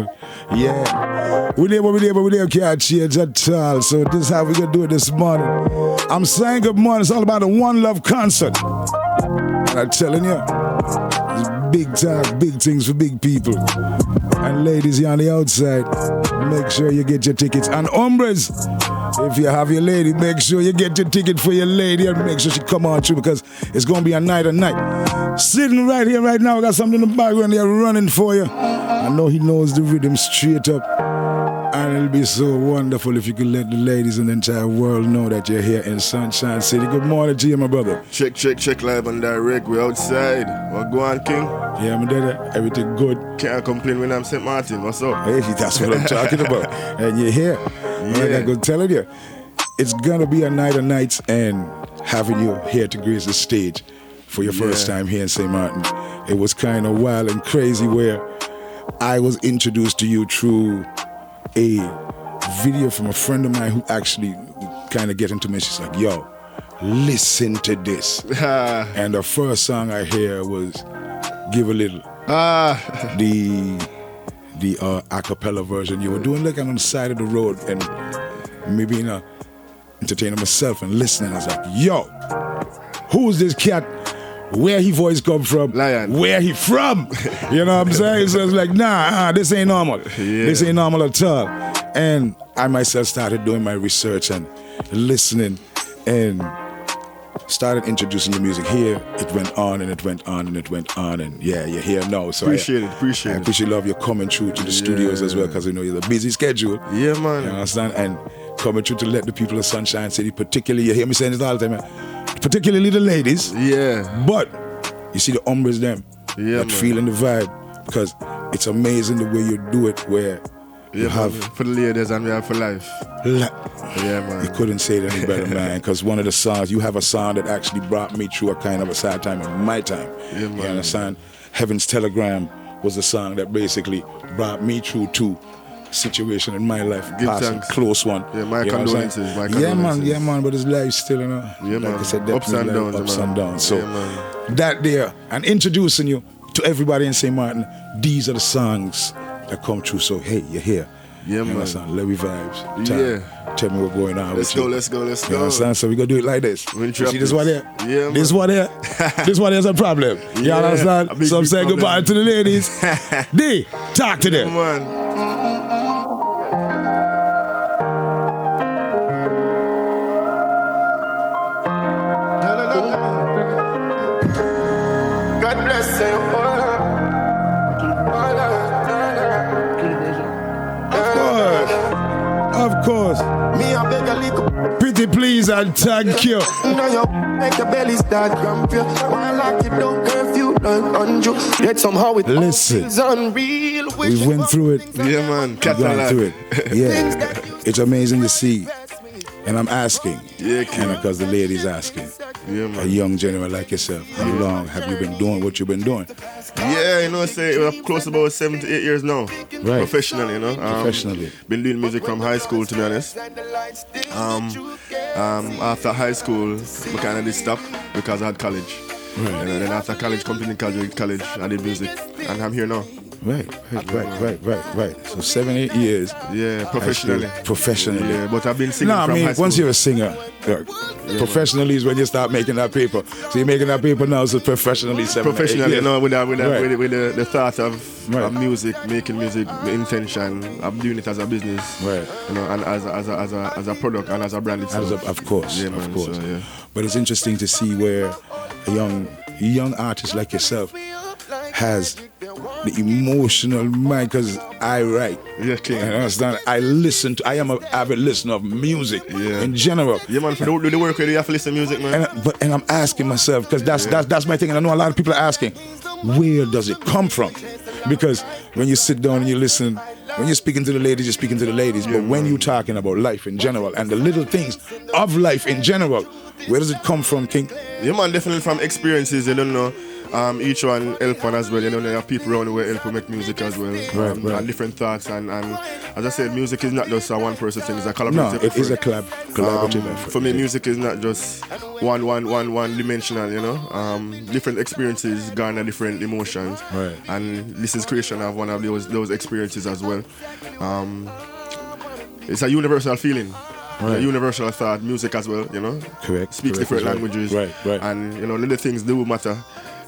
know. Yeah. We there, can't change at all. So this is how we gonna do it this morning. I'm saying good morning. It's all about the One Love Concert. And I'm telling you, it's big time, big things for big people. And ladies, you're on the outside. Make sure you get your tickets. And hombres, if you have your lady, make sure you get your ticket for your lady and make sure she come on through because it's going to be a night. Sitting right here, right now, I got something in the background there running for you. I know he knows the rhythm straight up. And it'll be so wonderful if you could let the ladies in the entire world know that you're here in Sunshine City. Good morning to you, my brother. Check, live and direct. We outside. What go on, King? Yeah, my dad, everything good. Can't complain when I'm St.Maarten. What's up? Hey, that's what I'm talking about. And you're here. Yeah. Like I'm going to tell you, it's going to be a night of nights and having you here to grace the stage for your first time here in St.Maarten. It was kind of wild and crazy where I was introduced to you through a video from a friend of mine who actually kind of get into me. She's like, yo, listen to this. And the first song I hear was Give a Little. The a cappella version you were doing, like on the side of the road and maybe entertaining myself and listening. I was like, yo, who's this cat? Where he voice come from? Lion. Where he from? You know what I'm saying? So it's like, nah, this ain't normal. Yeah. This ain't normal at all. And I myself started doing my research and listening and started introducing the music here. It went on and it went on and it went on. And yeah, you're here now. So appreciate it. I appreciate love you coming through to the studios as well because you know you're a busy schedule. Yeah, man. You understand? And coming through to let the people of Sunshine City, particularly, you hear me saying this all the time, man, particularly the ladies. Yeah. But you see the hombres them that feeling the vibe because it's amazing the way you do it where you have for the ladies and we have for life. Yeah, man. You couldn't say it any better, man. Because one of the songs, you have a song that actually brought me through a kind of a sad time in my time. Yeah, man. You understand? Heaven's Telegram was the song that basically brought me through to a situation in my life. Give passing, thanks. Close one. Yeah, my condolences. Yeah, man, but his life still, you know. Yeah, like man. I said, Ups and downs. Ups and downs. So man. That there, and introducing you to everybody in St.Maarten, these are the songs that come true. So, hey, you're here. Yeah, man. Levy vibes. Yeah. Tell me what's going on. Let's go. You understand? So we gonna do it like this. You see this one here? Yeah, this one here? This one here's a problem. You understand? So I'm saying goodbye to the ladies. D, talk to them. Yeah, man. God bless you. Of course. Me a beg a little. Pretty please and thank you. Now you make your belly start cramp you. Why lock it down curfew don't undo. Yet somehow it Listen. unreal. We went through it. Yeah, man. We gone through it. Yeah. It's amazing to see. And I'm asking. Yeah, and because the lady's asking. Yeah, man. A young general like yourself, how long have you been doing what you've been doing? Yeah, you know, say we're close to about 7 to 8 years now. Right. Professionally, you know. Professionally. Been doing music from high school, to be honest. After high school, we kind of did stop because I had college. Right. And then after college, completing college, I did music. And I'm here now. Right. So 7, 8 years. Yeah, professionally. Actually, professionally. Yeah, but I've been singing from high school. Once you're a singer, professionally is when you start making that paper. So you're making that paper now, so professionally 7, 8 years. You know, with the thought of Right. music, making music, the intention, I'm doing it as a business. Right. You know, and as a product and as a brand itself. Of course. Yeah, man, so, yeah. But it's interesting to see where a young artist like yourself has the emotional mind, because I write. Yeah, King. You understand? I am an avid listener of music in general. Yeah, man, for the work you have to listen to music, man. And I'm asking myself, because that's my thing, and I know a lot of people are asking, where does it come from? Because when you sit down and you listen, when you're speaking to the ladies, you're speaking to the ladies. But when you're talking about life in general and the little things of life in general, where does it come from, King? Yeah, man, definitely from experiences, you don't know. each one help one as well. You know, there are people around the world help make music as well. Right. And different thoughts. And as I said, music is not just a one person thing, it's a collaborative No, it effort. is a collaborative effort. For me, music is not just one dimensional, you know. Different experiences garner different emotions. Right. And this is creation of one of those experiences as well. It's a universal feeling. Right. A universal thought, music as well, you know. Correct. Speaks different languages. Right. And, you know, little things do matter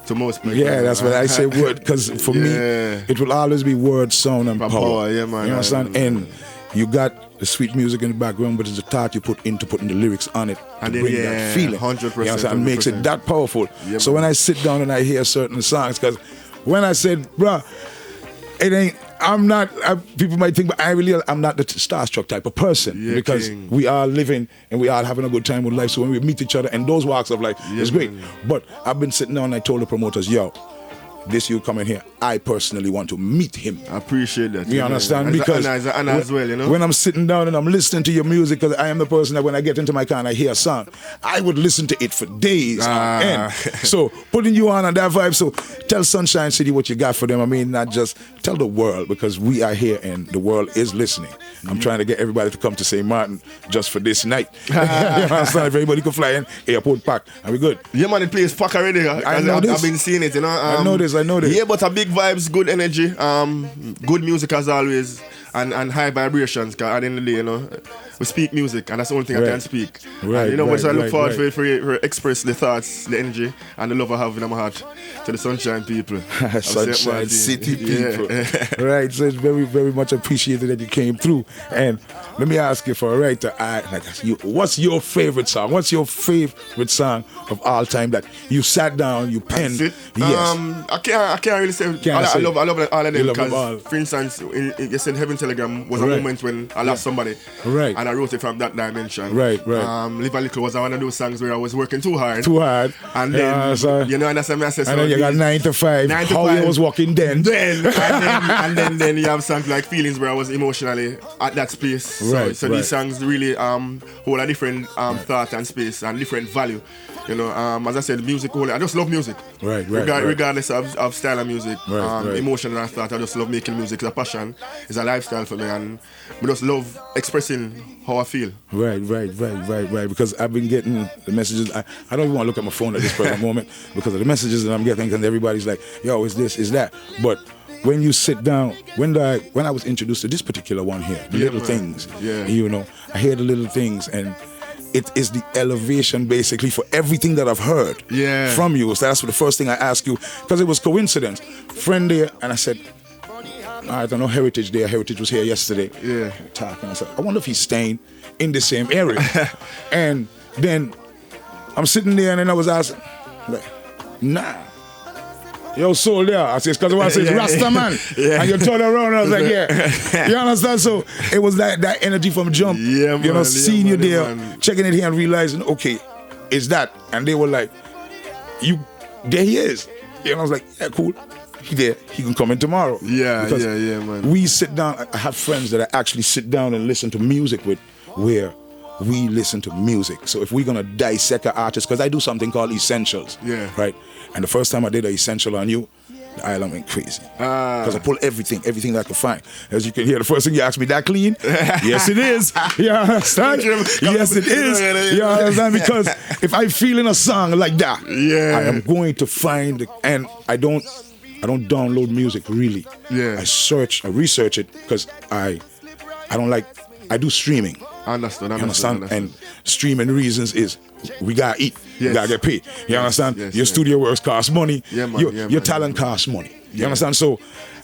to most people. Yeah, that's what I say word, because for me, it will always be word, sound, and power. Yeah, man. You understand? And you got the sweet music in the background, but it's the thought you put into putting the lyrics on it to bring that feeling. 100%. You understand? And makes it that powerful. Yeah, so when I sit down and I hear certain songs, because when I said, bruh, it ain't, people might think, but I'm not the starstruck type of person, because we are living and we are having a good time with life. So when we meet each other and those walks of life, it's great. But I've been sitting down and I told the promoters, yo, this you coming here, I personally want to meet him. I appreciate that. You understand? Because as well, you know? when I'm sitting down and I'm listening to your music, because I am the person that when I get into my car and I hear a song, I would listen to it for days on end. So putting you on that vibe, so tell Sunshine City what you got for them. I mean, not just tell the world, because we are here and the world is listening. I'm trying to get everybody to come to St. Maarten just for this night. You understand? If everybody can fly in, airport pack, and we good. Yeah, man, the place pack already. I've been seeing it, you know. I know this. Yeah, but a big vibes, good energy, good music as always, and high vibrations. Cause at the end of the day, you know, we speak music, and that's the only thing I can speak. Right. And, you know, what I look forward for express the thoughts, the energy, and the love I have in my heart to the Sunshine people. Sunshine City people. Right. So it's very, very much appreciated that you came through. And let me ask you, for a writer, what's your favorite song? What's your favorite song of all time that you sat down, you penned? Yes. I can't really say. I love all of them, because, for instance, you said Heaven Telegram was a moment when I lost somebody. Right. And I wrote it from that dimension. Right. Live a Little was one of those songs where I was working too hard. And then, you know, and that's what I said. And then you got 9 to 5. How you was walking then. and then you have songs like Feelings, where I was emotionally at that space. So these songs really hold a different thought and space and different value. You know, as I said, music, I just love music. Right. Regardless of style of music, right. emotion and thought, I just love making music. It's a passion, it's a lifestyle for me, and I just love expressing how I feel. Right. Because I've been getting the messages. I don't even want to look at my phone at this present moment because of the messages that I'm getting, and everybody's like, yo, is this, is that. But when you sit down, when I was introduced to this particular one here, the little things, you know, I hear the little things, and it is the elevation basically for everything that I've heard from you. So that's the first thing I asked you, because it was coincidence. Friend there, and I said, I don't know, Heritage there. Heritage was here yesterday. Yeah. Talking. I said, I wonder if he's staying in the same area. And then I'm sitting there, and then I was asking, like, nah. Yo, soul there. I said, because I want to say Rasta man. And you turn around, and I was like, yeah. You understand? So it was that energy from jump. Yeah, man. You know, seeing you there, checking it here and realizing, okay, it's that. And they were like, there he is. You know, I was like, yeah, cool. He there. He can come in tomorrow. Yeah, man. We sit down. I have friends that I actually sit down and listen to music with, where we listen to music. So if we're gonna dissect an artist, because I do something called essentials. Yeah. Right. And the first time I did an essential on you, the island went crazy. Because I pulled everything that I could find. As you can hear, the first thing you asked me, that clean? Yes, it is. You understand? Yes, it is. You understand? Because if I feel in a song like that, I am going to find, and I don't download music really. Yeah. I research it, because I do streaming. Understand. And streaming reasons is we gotta eat, we gotta get paid. You understand? Your studio works cost money. Your talent costs money. You understand? So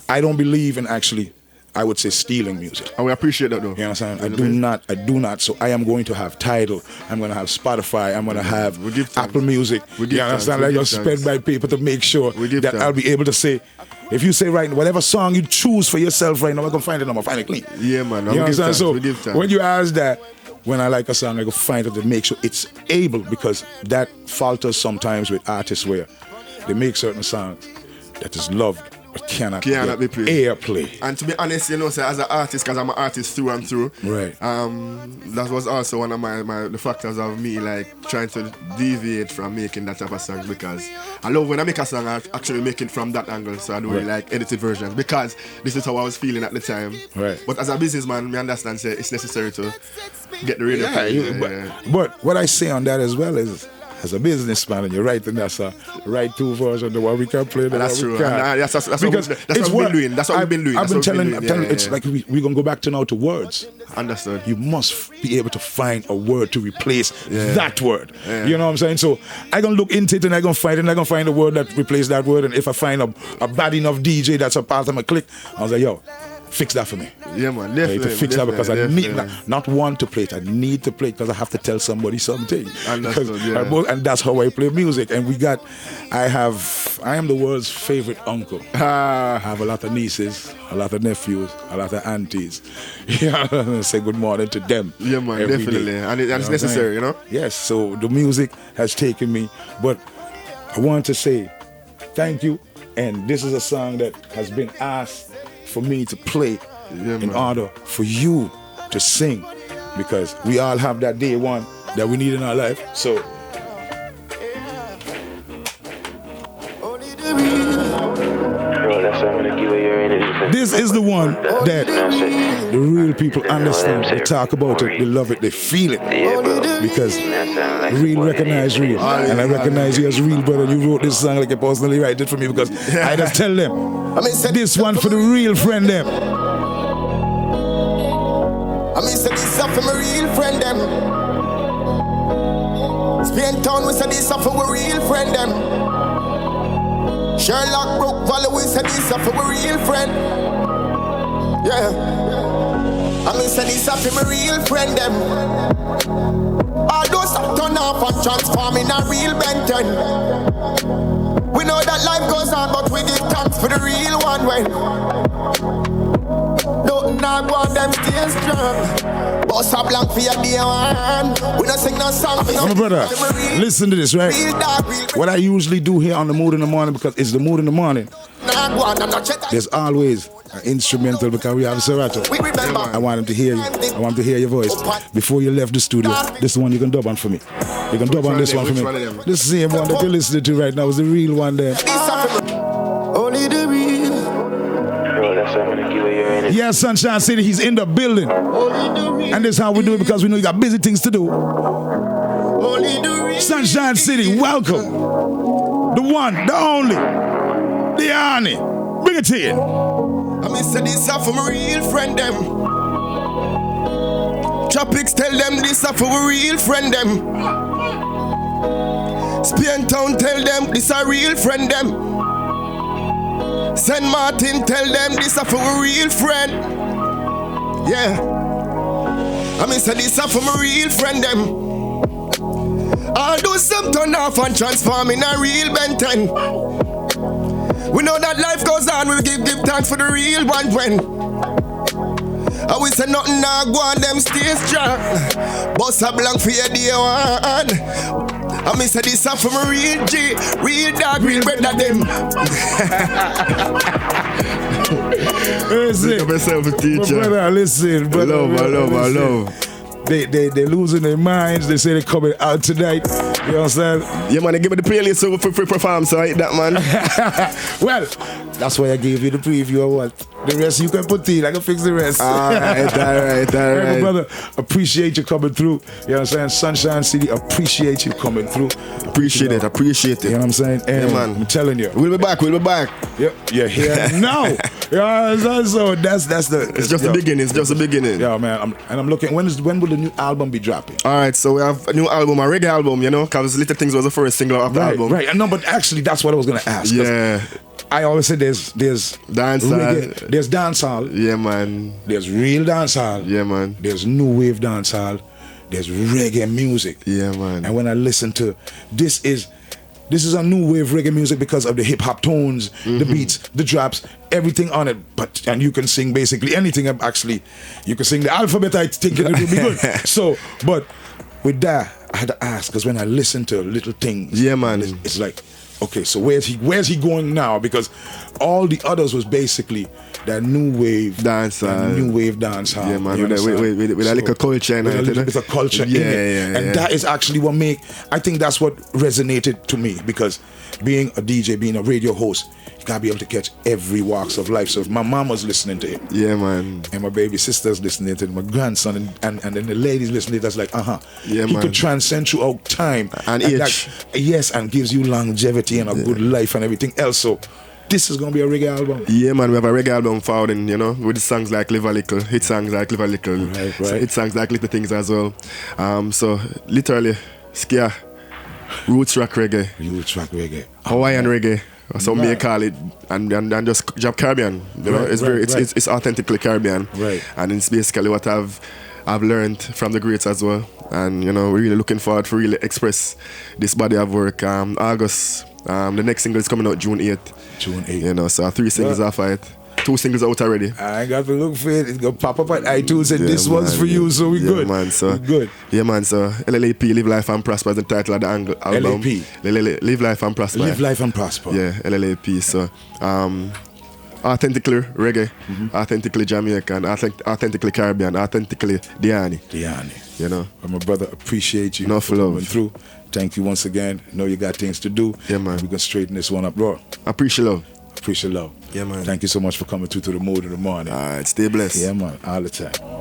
I don't believe in actually, I would say, stealing music. And we appreciate that though. You understand? I do not. So I am going to have Tidal. I'm going to have Spotify. I'm going to have Apple Music. You understand? I just spend my paper to make sure that I'll be able to say, if you say right, whatever song you choose for yourself right now, I'm going to find it, I'm going to find it clean. Yeah, man. You understand? So when you ask that, when I like a song, I go find it to make sure it's able, because that falters sometimes with artists where they make certain songs that is loved, cannot be played. Airplay. And to be honest, you know, so as an artist, because I'm an artist through and through, right? That was also one of the factors of me like trying to deviate from making that type of song, because I love when I make a song, I actually make it from that angle, so I don't really like edited versions, because this is how I was feeling at the time. Right. But as a businessman, I understand say it's necessary to get the radio. But what I say on that as well is, as a businessman, and you're right, and that's a right two version, the one we can play, the that's one we true. can't. That's what we've been doing. That's what we've been doing. I've been telling it's like we're going to go back to now to words. Understood. You must be able to find a word to replace that word. Yeah. You know what I'm saying? So I'm going to look into it, and I'm going to find it, and I'm going to find a word that replaces that word, and if I find a bad enough DJ that's a part of my clique, I was like, yo, fix that for me. Yeah, man. Definitely. To fix that, because I need not want to play it. I need to play it because I have to tell somebody something. Understood, and that's how I play music. And I am the world's favorite uncle. I have a lot of nieces, a lot of nephews, a lot of aunties. Yeah, say good morning to them. Yeah, man. Definitely. Day. And it's necessary, you know? Yes. So the music has taken me, but I want to say thank you. And this is a song that has been asked for me to play in order for you to sing, because we all have that day one that we need in our life. So this is the one that the real people understand. They talk about it, they love it, they feel it, because real recognize real, and I recognize you as real, brother. You wrote this song like you personally write it for me, because I just tell them this one for the real friend them. I mean, say this up for my real friend them. Spain Town, we say this up for my real friend them. Sherlock Brook Valley, we say this up for my real friend. Yeah. I mean, say this up for my real friend them. All those that turn off and transform in a real Benton. We know that life goes on, but we give thanks for the real one when. Don't not want them stay strong. Boss a blank for your day one. We don't sing no song for my brother, listen to this, right? What I usually do here on the Mood in the Morning, because it's the Mood in the Morning, there's always an instrumental, because we have Serato. I want him to hear you. I want to hear your voice. Before you left the studio, this is one you can dub on for me. You can dub on this one for me. This same one that you're listening to right now is the real one there. Only the real. Yeah, Sunshine City, he's in the building. And this is how we do it, because we know you got busy things to do. Sunshine City, welcome. The one, the only, the Arnie. Bring it to you. I mean, say this up for my real friend them. Tropixx tell them this up for my real friend them. Spain Town tell them this a real friend them. St.Maarten tell them this up for a real friend. Yeah. I mean, say this up for my real friend them. I'll do some turn off and transform in a real Benton. We know that life goes on, we'll give thanks for the real one when. I will say nothing now, go on them stay strong. Boss a blank for your day one. I mean, say this up for my real G, real dog, real brother them. Listen, myself a teacher. Brother, listen, brother. I love. They're losing their minds. They say they're coming out tonight. You know what I'm saying? Yeah, man, they give me the playlist so for perform, so I hit that, man. Well, that's why I gave you the preview of what. The rest you can put in. I can fix the rest. All right. Hey, brother, appreciate you coming through. You know what I'm saying? Sunshine City, appreciate you coming through. Appreciate it. You know what I'm saying? And yeah, man. I'm telling you. We'll be back. Yep, you're here now. You know what I'm saying? So that's the... It's just the beginning. Yeah, man. I'm looking... When will the new album be dropping? All right, so we have a new album, a reggae album, you know, because Little Things was the first single of the album. Right. No, but actually, that's what I was going to ask. Yeah. I always say there's dancehall. There's dancehall. Yeah, man. There's real dancehall. Yeah, man. There's new wave dancehall. There's reggae music. Yeah, man. And when I listen to this is a new wave reggae music because of the hip hop tones, the beats, the drops, everything on it. And you can sing basically anything. Actually, you can sing the alphabet. I think it would be good. So, but with that, I had to ask, because when I listen to Little Things, yeah, man, it's like Okay, so where's he going now? Because all the others was basically that new wave dance, new wave dance hall. Yeah, man, with a little culture in it. It's a culture in it. And that is actually what I think that's what resonated to me, because being a DJ, being a radio host, you gotta be able to catch every walks of life. So if my mom was listening to it, yeah, man, and my baby sister's listening to it, my grandson, and then the ladies listening to it, that's like, yeah, he man, could transcend throughout time and age. Yes, and gives you longevity and a good life and everything else. So this is gonna be a reggae album. Yeah, man, we have a reggae album forward, and with songs like Live a Little, hit songs like Live a Little, right. So hit songs like Little Things as well. So literally, ska, roots rock reggae, Hawaiian reggae, or some may call it, and just drop Caribbean. It's authentically Caribbean, right? And it's basically what I've learned from the greats as well. And we're really looking forward to really express this body of work. August, the next single is coming out June 8th. So 3 singles off of it. 2 singles out already. I ain't got to look for it. It's gonna pop up at iTunes, and this one's for you. So we good. Man, so we good. Yeah, man. So LLAP, Live Life and Prosper is the title of the album. LLAP. Live Life and Prosper. Live Life and Prosper. Yeah, LLAP. So authentically reggae, authentically Jamaican, authentically Caribbean, authentically Diani. And my brother, appreciate you for coming through. Thank you once again. I know you got things to do. Yeah, man. We're gonna straighten this one up, bro. Appreciate love. Appreciate love. Yeah, man. Thank you so much for coming through to the mood in the morning. All right, stay blessed. Yeah, man. All the time.